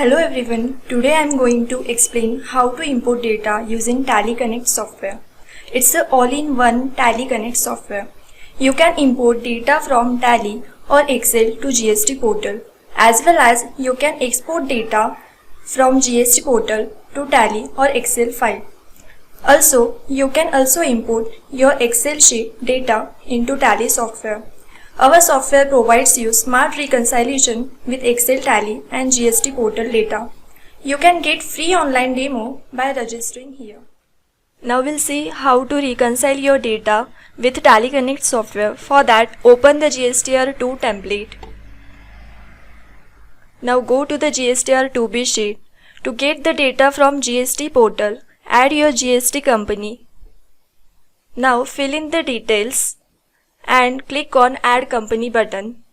Hello everyone, today I am going to explain how to import data using TallyConnect software. It's an all-in-one TallyConnect software. You can import data from Tally or Excel to GST Portal, as well as you can export data from GST Portal to Tally or Excel file. Also, you can also import your Excel sheet data into Tally software. Our software provides you smart reconciliation with Excel, Tally and GST Portal data. You can get free online demo by registering here. Now we'll see how to reconcile your data with TallyConnect software. For that, open the GSTR2 template. Now go to the GSTR2B sheet. To get the data from GST Portal, add your GST company. Now fill in the details and click on Add Company button.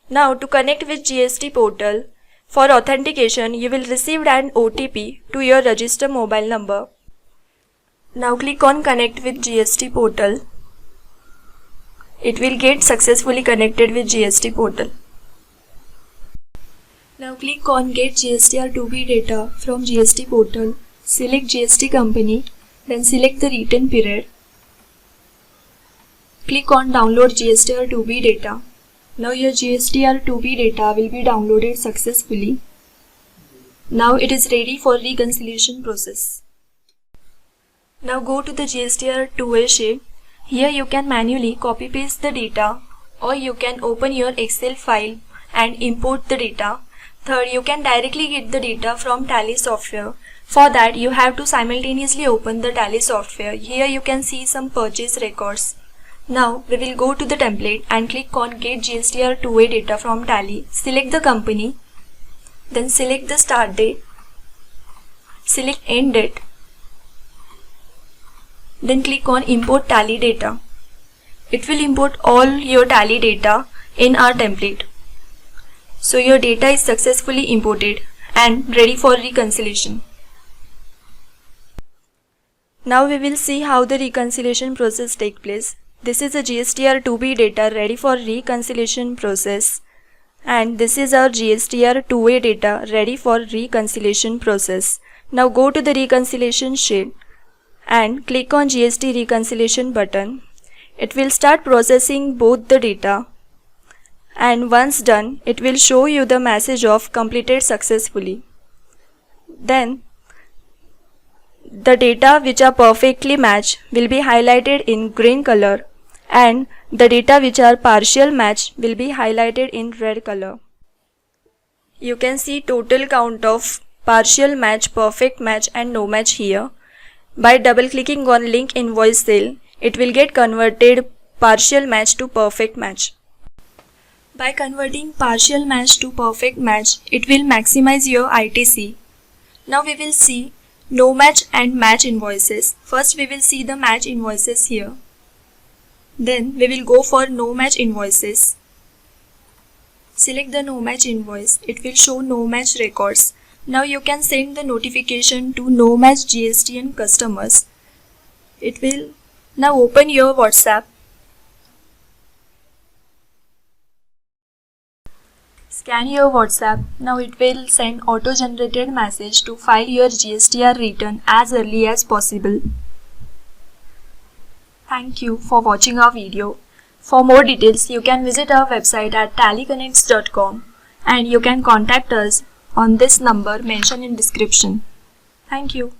Now to connect with GST Portal, for authentication you will receive an OTP to your registered mobile number. Now click on Connect with GST Portal. It will get successfully connected with GST Portal. Now click on Get GSTR2B data from GST Portal. Select GST company, then select the return period. Click on Download GSTR2B data. Now your GSTR2B data will be downloaded successfully. Now it is ready for reconciliation process. Now go to the GSTR2A sheet. Here you can manually copy paste the data, or you can open your Excel file and import the data. Third, you can directly get the data from Tally software. For that, you have to simultaneously open the Tally software. Here you can see some purchase records. Now we will go to the template and click on Get GSTR2A data from Tally. Select the company, then select the start date, select end date, then click on Import Tally data. It will import all your Tally data in our template. So your data is successfully imported and ready for reconciliation. Now we will see how the reconciliation process takes place. This is a GSTR2B data ready for reconciliation process, and this is our GSTR2A data ready for reconciliation process. Now go to the reconciliation sheet and click on GST Reconciliation button. It will start processing both the data, and once done, it will show you the message of completed successfully. Then the data which are perfectly matched will be highlighted in green color, and the data which are partial match will be highlighted in red color. You can see total count of partial match, perfect match and no match here. By double clicking on link invoice cell, it will get converted partial match to perfect match. By converting partial match to perfect match, it will maximize your ITC. Now we will see no match and match invoices. First we will see the match invoices here. Then we will go for no match invoices. Select the no match invoice. It will show no match records. Now you can send the notification to no match GSTN customers. It will now open your WhatsApp. Scan your WhatsApp. Now it will send auto-generated message to file your GSTR return as early as possible. Thank you for watching our video. For more details, you can visit our website at tallyconnects.com, and you can contact us on this number mentioned in description. Thank you.